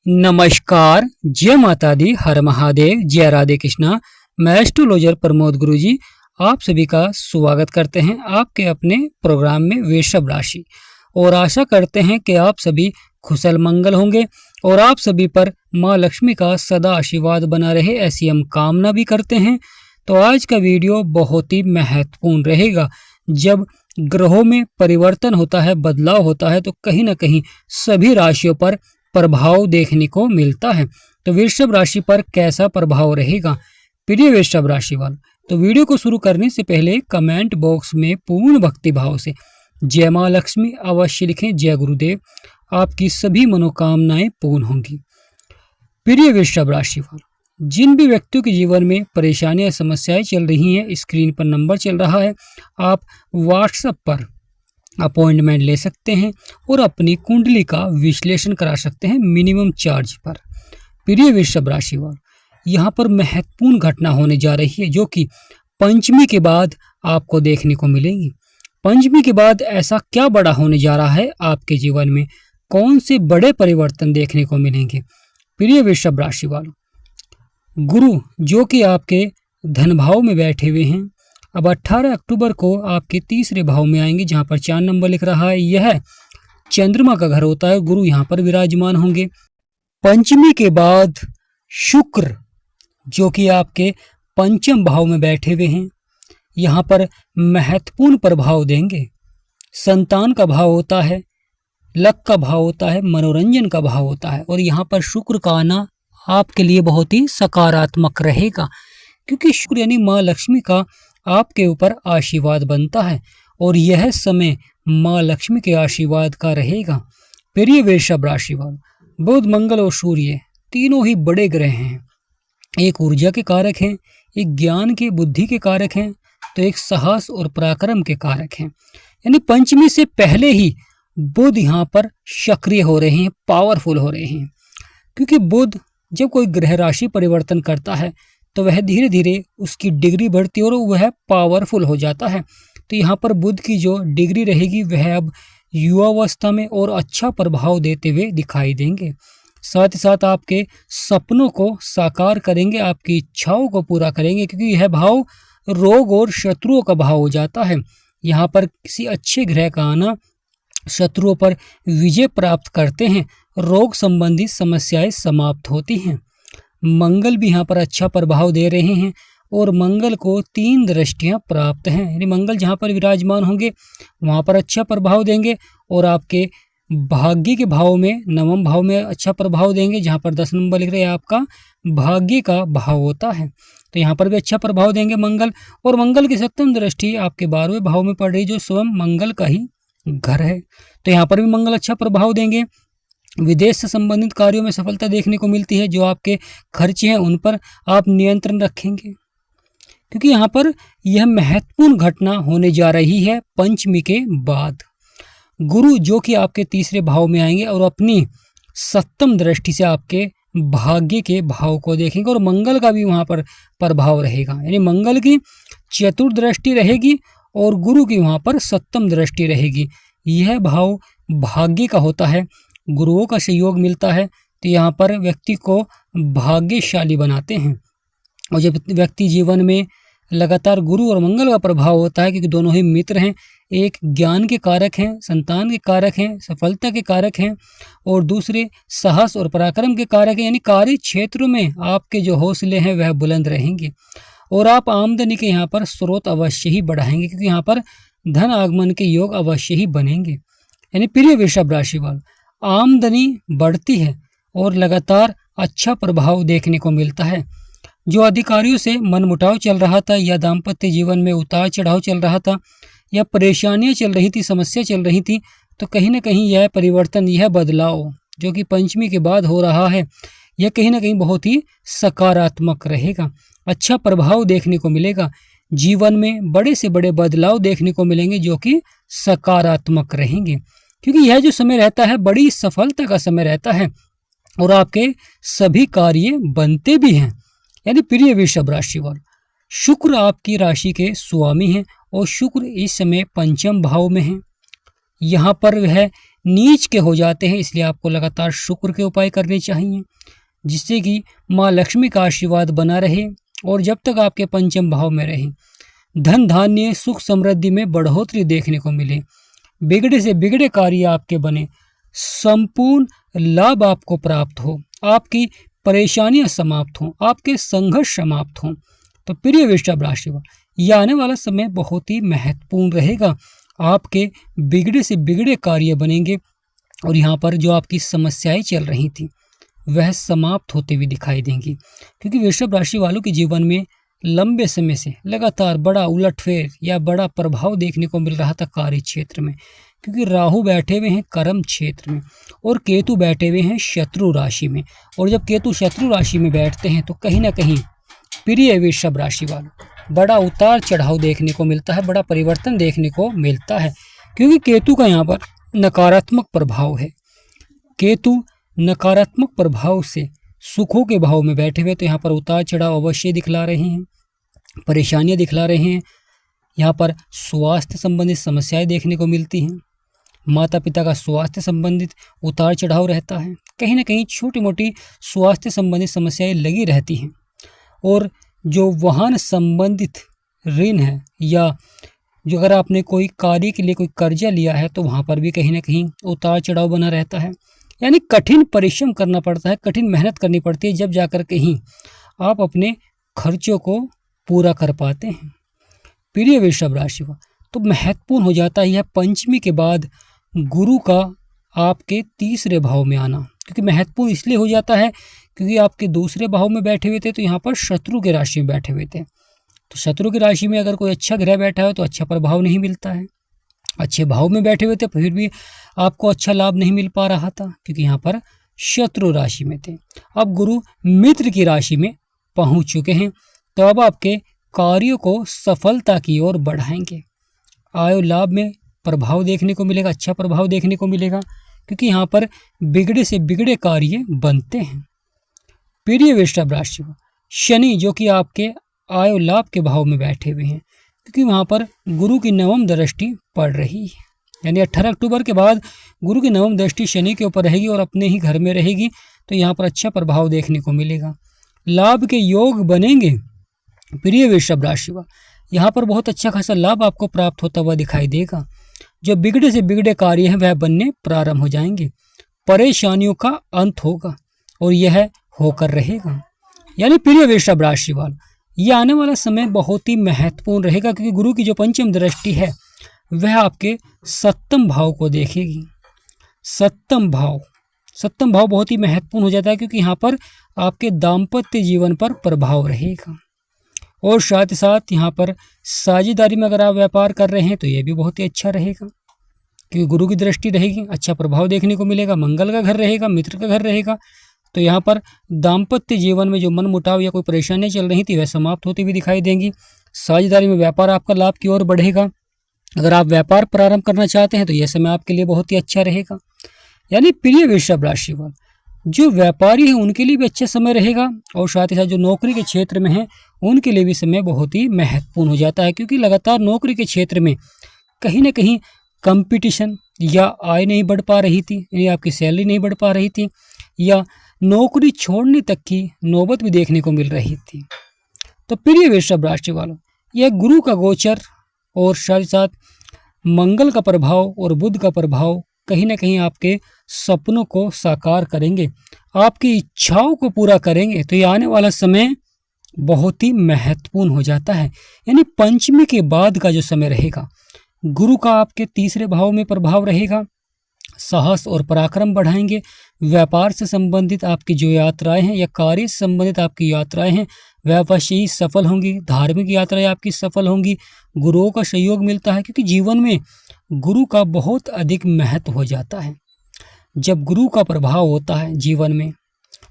नमस्कार, जय माता दी, हर महादेव, जय राधे कृष्णा। मैं एस्ट्रोलॉजर प्रमोद गुरुजी आप सभी का स्वागत करते हैं आपके अपने प्रोग्राम में वृषभ राशि। और आशा करते हैं कि आप सभी खुशल मंगल होंगे और आप सभी पर माँ लक्ष्मी का सदा आशीर्वाद बना रहे, ऐसी हम कामना भी करते हैं। तो आज का वीडियो बहुत ही महत्वपूर्ण रहेगा। जब ग्रहों में परिवर्तन होता है, बदलाव होता है, तो कहीं ना कहीं सभी राशियों पर प्रभाव देखने को मिलता है। तो वृषभ राशि पर कैसा प्रभाव रहेगा प्रिय वृषभ राशि वालों, तो वीडियो को शुरू करने से पहले कमेंट बॉक्स में पूर्ण भक्ति भाव से जय माँ लक्ष्मी अवश्य लिखें। जय गुरुदेव, आपकी सभी मनोकामनाएं पूर्ण होंगी। प्रिय वृषभ राशि वालों, जिन भी व्यक्तियों के जीवन में परेशानियां समस्याएं चल रही हैं, स्क्रीन पर नंबर चल रहा है, आप व्हाट्सएप पर अपॉइंटमेंट ले सकते हैं और अपनी कुंडली का विश्लेषण करा सकते हैं मिनिमम चार्ज पर। प्रिय वृषभ राशि वालों, यहाँ पर महत्वपूर्ण घटना होने जा रही है जो कि पंचमी के बाद आपको देखने को मिलेगी। पंचमी के बाद ऐसा क्या बड़ा होने जा रहा है आपके जीवन में, कौन से बड़े परिवर्तन देखने को मिलेंगे। प्रिय वृषभ राशि वालों, गुरु जो कि आपके धन भाव में बैठे हुए हैं, अब 18 अक्टूबर को आपके तीसरे भाव में आएंगे जहां पर 4 नंबर लिख रहा है। यह चंद्रमा का घर होता है, गुरु यहां पर विराजमान होंगे। पंचमी के बाद शुक्र जो कि आपके पंचम भाव में बैठे हुए हैं, यहां पर महत्वपूर्ण प्रभाव देंगे। संतान का भाव होता है, लक का भाव होता है, मनोरंजन का भाव होता है, और यहाँ पर शुक्र का आना आपके लिए बहुत ही सकारात्मक रहेगा, क्योंकि शुक्र यानी माँ लक्ष्मी का आपके ऊपर आशीर्वाद बनता है और यह समय माँ लक्ष्मी के आशीर्वाद का रहेगा। प्रिय वृषभ राशि वालों, बुध, मंगल और सूर्य तीनों ही बड़े ग्रह हैं। एक ऊर्जा के कारक हैं, एक ज्ञान के बुद्धि के कारक हैं, तो एक साहस और पराक्रम के कारक हैं। यानी पंचमी से पहले ही बुध यहाँ पर सक्रिय हो रहे हैं, पावरफुल हो रहे हैं, क्योंकि बुध जब कोई ग्रह राशि परिवर्तन करता है तो वह धीरे धीरे उसकी डिग्री बढ़ती है और वह पावरफुल हो जाता है। तो यहाँ पर बुध की जो डिग्री रहेगी वह अब युवावस्था में और अच्छा प्रभाव देते हुए दिखाई देंगे। साथ ही साथ आपके सपनों को साकार करेंगे, आपकी इच्छाओं को पूरा करेंगे, क्योंकि यह भाव रोग और शत्रुओं का भाव हो जाता है। यहाँ पर किसी अच्छे ग्रह का आना शत्रुओं पर विजय प्राप्त करते हैं, रोग संबंधी समस्याएं समाप्त होती हैं। मंगल भी यहाँ पर अच्छा प्रभाव दे रहे हैं और मंगल को 3 दृष्टियाँ प्राप्त हैं, यानी मंगल जहाँ पर विराजमान होंगे वहाँ पर अच्छा प्रभाव देंगे और आपके भाग्य के भाव में, नवम भाव में अच्छा प्रभाव देंगे, जहाँ पर 10 नंबर लिख रहे हैं आपका भाग्य का भाव होता है, तो यहाँ पर भी अच्छा प्रभाव देंगे मंगल। और मंगल की 7वीं दृष्टि आपके 12वें भाव में पड़ रही, जो स्वयं मंगल का ही घर है, तो यहाँ पर भी मंगल अच्छा प्रभाव देंगे। विदेश से संबंधित कार्यों में सफलता देखने को मिलती है। जो आपके खर्चे हैं उन पर आप नियंत्रण रखेंगे, क्योंकि यहाँ पर यह महत्वपूर्ण घटना होने जा रही है पंचमी के बाद। गुरु जो कि आपके तीसरे भाव में आएंगे और अपनी 7वीं दृष्टि से आपके भाग्य के भाव को देखेंगे और मंगल का भी वहाँ पर प्रभाव रहेगा, यानी मंगल की चतुर्थ दृष्टि रहेगी और गुरु की वहाँ पर 7वीं दृष्टि रहेगी। यह भाव भाग्य का होता है, गुरुओं का सहयोग मिलता है, तो यहाँ पर व्यक्ति को भाग्यशाली बनाते हैं। और जब व्यक्ति जीवन में लगातार गुरु और मंगल का प्रभाव होता है, क्योंकि दोनों ही मित्र हैं, एक ज्ञान के कारक हैं, संतान के कारक हैं, सफलता के कारक हैं, और दूसरे साहस और पराक्रम के कारक हैं, यानी कार्य क्षेत्रों में आपके जो हौसले हैं वह बुलंद रहेंगे और आप आमदनी के यहाँ पर स्रोत अवश्य ही बढ़ाएंगे, क्योंकि यहाँ पर धन आगमन के योग अवश्य ही बनेंगे। यानी प्रिय वृषभ राशि वालों, आमदनी बढ़ती है और लगातार अच्छा प्रभाव देखने को मिलता है। जो अधिकारियों से मनमुटाव चल रहा था या दाम्पत्य जीवन में उतार चढ़ाव चल रहा था या परेशानियां चल रही थी, समस्या चल रही थी, तो कहीं ना कहीं यह परिवर्तन, यह बदलाव जो कि पंचमी के बाद हो रहा है, यह कहीं ना कहीं बहुत ही सकारात्मक रहेगा। अच्छा प्रभाव देखने को मिलेगा, जीवन में बड़े से बड़े बदलाव देखने को मिलेंगे जो कि सकारात्मक रहेंगे, क्योंकि यह जो समय रहता है बड़ी सफलता का समय रहता है और आपके सभी कार्य बनते भी हैं। यानी प्रिय वृषभ राशि वालों, शुक्र आपकी राशि के स्वामी हैं और शुक्र इस समय पंचम भाव में है। यहाँ पर वह नीच के हो जाते हैं, इसलिए आपको लगातार शुक्र के उपाय करने चाहिए, जिससे कि माँ लक्ष्मी का आशीर्वाद बना रहे और जब तक आपके पंचम भाव में रहे धन धान्य सुख समृद्धि में बढ़ोतरी देखने को मिले, बिगड़े से बिगड़े कार्य आपके बने, संपूर्ण लाभ आपको प्राप्त हो, आपकी परेशानियां समाप्त हों, आपके संघर्ष समाप्त हों। तो प्रिय वृषभ राशि वाले, यह आने वाला समय बहुत ही महत्वपूर्ण रहेगा। आपके बिगड़े से बिगड़े कार्य बनेंगे और यहाँ पर जो आपकी समस्याएं चल रही थी वह समाप्त होते हुए दिखाई देंगी, क्योंकि वृषभ राशि वालों के जीवन में लंबे समय से लगातार बड़ा उलटफेर या बड़ा प्रभाव देखने को मिल रहा था कार्य क्षेत्र में, क्योंकि राहु बैठे हुए हैं कर्म क्षेत्र में और केतु बैठे हुए हैं शत्रु राशि में। और जब केतु शत्रु राशि में बैठते हैं तो कहीं ना कहीं प्रिय वृषभ राशि वालों बड़ा उतार चढ़ाव देखने को मिलता है, बड़ा परिवर्तन देखने को मिलता है, क्योंकि केतु का यहाँ पर नकारात्मक प्रभाव है। केतु नकारात्मक प्रभाव से सुखों के भाव में बैठे हुए तो यहाँ पर उतार चढ़ाव अवश्य दिखला रहे हैं, परेशानियां दिखला रहे हैं। यहाँ पर स्वास्थ्य संबंधित समस्याएं देखने को मिलती हैं, माता पिता का स्वास्थ्य संबंधित उतार चढ़ाव रहता है, कहीं ना कहीं छोटी मोटी स्वास्थ्य संबंधित समस्याएं लगी रहती हैं। और जो वाहन संबंधित ऋण है या जो अगर आपने कोई कार्य के लिए कोई कर्जा लिया है तो वहाँ पर भी कहीं ना कहीं उतार चढ़ाव बना रहता है, यानी कठिन परिश्रम करना पड़ता है, कठिन मेहनत करनी पड़ती है, जब जाकर कहीं आप अपने खर्चों को पूरा कर पाते हैं। प्रिय वृषभ राशि का तो महत्वपूर्ण हो जाता है यह पंचमी के बाद गुरु का आपके तीसरे भाव में आना, क्योंकि महत्वपूर्ण इसलिए हो जाता है क्योंकि आपके दूसरे भाव में बैठे हुए थे तो यहाँ पर शत्रु के राशि में बैठे हुए थे। तो शत्रु की राशि में अगर कोई अच्छा ग्रह बैठा है तो अच्छा प्रभाव नहीं मिलता है, अच्छे भाव में बैठे हुए थे फिर भी आपको अच्छा लाभ नहीं मिल पा रहा था, क्योंकि यहाँ पर शत्रु राशि में थे। अब गुरु मित्र की राशि में पहुंच चुके हैं, तो अब आपके कार्यों को सफलता की ओर बढ़ाएंगे। आय लाभ में प्रभाव देखने को मिलेगा, अच्छा प्रभाव देखने को मिलेगा, क्योंकि यहाँ पर बिगड़े से बिगड़े कार्य बनते हैं। प्रिय वृषभ राशि शनि जो कि आपके आय लाभ के भाव में बैठे हुए हैं, क्योंकि वहाँ पर गुरु की नवम दृष्टि पड़ रही है, यानी 18 अक्टूबर के बाद गुरु की नवम दृष्टि शनि के ऊपर रहेगी और अपने ही घर में रहेगी, तो यहाँ पर अच्छा प्रभाव देखने को मिलेगा। लाभ के योग बनेंगे। प्रिय वृषभ राशि यहाँ पर बहुत अच्छा खासा लाभ आपको प्राप्त होता हुआ दिखाई देगा। जो बिगड़े से बिगड़े कार्य हैं वह बनने प्रारंभ हो जाएंगे, परेशानियों का अंत होगा और यह होकर रहेगा। यानी प्रिय वृषभ राशि वाला यह आने वाला समय बहुत ही महत्वपूर्ण रहेगा, क्योंकि गुरु की जो पंचम दृष्टि है वह आपके सप्तम भाव को देखेगी। सप्तम भाव बहुत ही महत्वपूर्ण हो जाता है, क्योंकि यहाँ पर आपके दाम्पत्य जीवन पर प्रभाव रहेगा और साथ ही साथ यहाँ पर साझेदारी में अगर आप व्यापार कर रहे हैं तो ये भी बहुत ही अच्छा रहेगा, क्योंकि गुरु की दृष्टि रहेगी, अच्छा प्रभाव देखने को मिलेगा। मंगल का घर रहेगा, मित्र का घर रहेगा, तो यहाँ पर दाम्पत्य जीवन में जो मन मुटाव या कोई परेशानियाँ चल रही थी वह समाप्त होती हुई दिखाई देंगी। साझेदारी में व्यापार आपका लाभ की ओर बढ़ेगा। अगर आप व्यापार प्रारंभ करना चाहते हैं तो यह समय आपके लिए बहुत ही अच्छा रहेगा। यानी प्रिय वृषभ राशि वाले जो व्यापारी हैं उनके लिए भी अच्छा समय रहेगा और साथ ही साथ जो नौकरी के क्षेत्र में हैं उनके लिए भी समय बहुत ही महत्वपूर्ण हो जाता है, क्योंकि लगातार नौकरी के क्षेत्र में कहीं ना कहीं कंपटीशन या आय नहीं बढ़ पा रही थी, यानी आपकी सैलरी नहीं बढ़ पा रही थी, या नौकरी छोड़ने तक की नौबत भी देखने को मिल रही थी। तो प्रिय वृषभ राशि वालों यह गुरु का गोचर और साथ ही साथ मंगल का प्रभाव और बुध का प्रभाव कहीं ना कहीं आपके सपनों को साकार करेंगे, आपकी इच्छाओं को पूरा करेंगे। तो ये आने वाला समय बहुत ही महत्वपूर्ण हो जाता है। यानी पंचमी के बाद का जो समय रहेगा गुरु का आपके तीसरे भाव में प्रभाव रहेगा, साहस और पराक्रम बढ़ाएंगे। व्यापार से संबंधित आपकी जो यात्राएं हैं या कार्य से संबंधित आपकी यात्राएं हैं वह अवश्य ही सफल होंगी। धार्मिक यात्राएं आपकी सफल होंगी। गुरुओं का सहयोग मिलता है, क्योंकि जीवन में गुरु का बहुत अधिक महत्व हो जाता है। जब गुरु का प्रभाव होता है जीवन में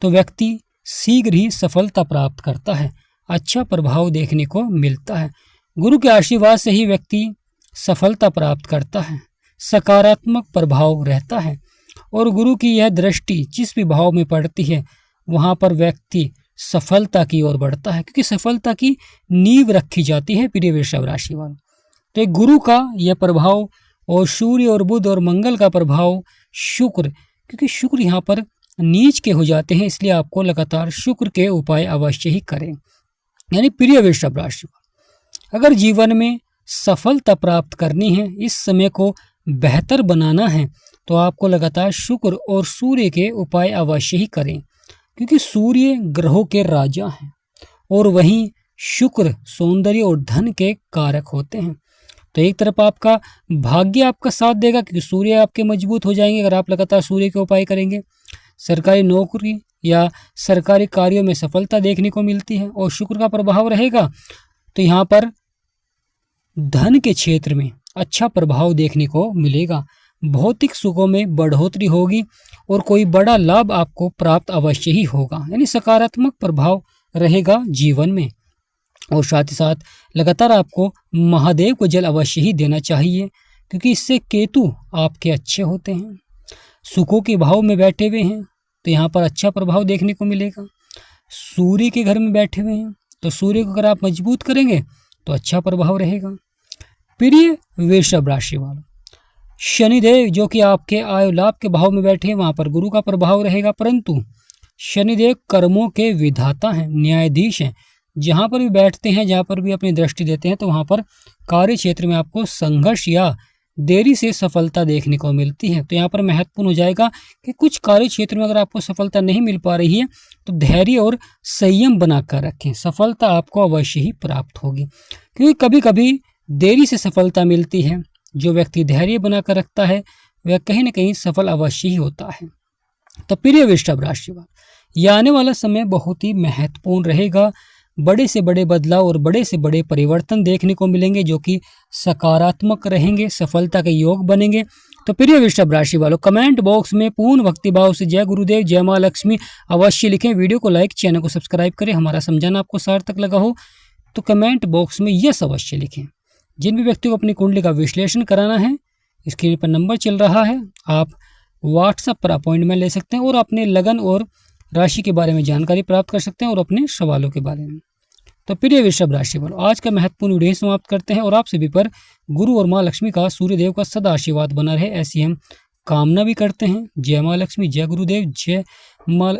तो व्यक्ति शीघ्र ही सफलता प्राप्त करता है, अच्छा प्रभाव देखने को मिलता है। गुरु के आशीर्वाद से ही व्यक्ति सफलता प्राप्त करता है, सकारात्मक प्रभाव रहता है और गुरु की यह दृष्टि जिस भी भाव में पड़ती है वहाँ पर व्यक्ति सफलता की ओर बढ़ता है, क्योंकि सफलता की नींव रखी जाती है। प्रिय वृषभ राशि वालों तो एक गुरु का यह प्रभाव और सूर्य और बुध और मंगल का प्रभाव शुक्र, क्योंकि शुक्र यहाँ पर नीच के हो जाते हैं, इसलिए आपको लगातार शुक्र के उपाय अवश्य ही करें। यानी प्रिय वृषभ राशि, अगर जीवन में सफलता प्राप्त करनी है, इस समय को बेहतर बनाना है, तो आपको लगातार शुक्र और सूर्य के उपाय अवश्य ही करें, क्योंकि सूर्य ग्रहों के राजा हैं और वहीं शुक्र सौंदर्य और धन के कारक होते हैं। तो एक तरफ आपका भाग्य आपका साथ देगा, क्योंकि सूर्य आपके मजबूत हो जाएंगे अगर आप लगातार सूर्य के उपाय करेंगे। सरकारी नौकरी या सरकारी कार्यों में सफलता देखने को मिलती है और शुक्र का प्रभाव रहेगा, तो यहाँ पर धन के क्षेत्र में अच्छा प्रभाव देखने को मिलेगा। भौतिक सुखों में बढ़ोतरी होगी और कोई बड़ा लाभ आपको प्राप्त अवश्य ही होगा, यानी सकारात्मक प्रभाव रहेगा जीवन में। और साथ ही साथ लगातार आपको महादेव को जल अवश्य ही देना चाहिए, क्योंकि इससे केतु आपके अच्छे होते हैं, सुखों के भाव में बैठे हुए हैं, तो यहाँ पर अच्छा प्रभाव देखने को मिलेगा। सूर्य के घर में बैठे हुए हैं, तो सूर्य को अगर आप मजबूत करेंगे तो अच्छा प्रभाव रहेगा। प्रिय वृषभ राशि वालों, शनिदेव जो कि आपके आय लाभ के भाव में बैठे हैं, वहाँ पर गुरु का प्रभाव रहेगा, परंतु शनिदेव कर्मों के विधाता हैं, न्यायाधीश हैं। जहाँ पर भी बैठते हैं, जहाँ पर भी अपनी दृष्टि देते हैं, तो वहाँ पर कार्य क्षेत्र में आपको संघर्ष या देरी से सफलता देखने को मिलती है। तो यहाँ पर महत्वपूर्ण हो जाएगा कि कुछ कार्य क्षेत्र में अगर आपको सफलता नहीं मिल पा रही है, तो धैर्य और संयम बनाकर रखें, सफलता आपको अवश्य ही प्राप्त होगी, क्योंकि कभी कभी देरी से सफलता मिलती है। जो व्यक्ति धैर्य बनाकर रखता है वह कहीं न कहीं सफल अवश्य ही होता है। तो प्रिय वृषभ राशि वाले, यह आने वाला समय बहुत ही महत्वपूर्ण रहेगा। बड़े से बड़े बदलाव और बड़े से बड़े परिवर्तन देखने को मिलेंगे, जो कि सकारात्मक रहेंगे, सफलता के योग बनेंगे। तो प्रिय वृषभ राशि वालों, कमेंट बॉक्स में पूर्ण भक्तिभाव से जय गुरुदेव, जय माँ लक्ष्मी अवश्य लिखें। वीडियो को लाइक, चैनल को सब्सक्राइब करें। हमारा समझाना आपको सार्थक लगा हो तो कमेंट बॉक्स में यस अवश्य लिखें। जिन भी व्यक्ति को अपनी कुंडली का विश्लेषण कराना है, स्क्रीन पर नंबर चल रहा है, आप व्हाट्सएप पर अपॉइंटमेंट ले सकते हैं और अपने लगन और राशि के बारे में जानकारी प्राप्त कर सकते हैं और अपने सवालों के बारे में। तो प्रिय वृषभ राशि वालों, आज का महत्वपूर्ण वीडियो समाप्त करते हैं और आप सभी पर गुरु और माँ लक्ष्मी का, सूर्यदेव का सदा आशीर्वाद बना रहे, ऐसी हम कामना भी करते हैं। जय माँ लक्ष्मी, जय गुरुदेव, जय माँ।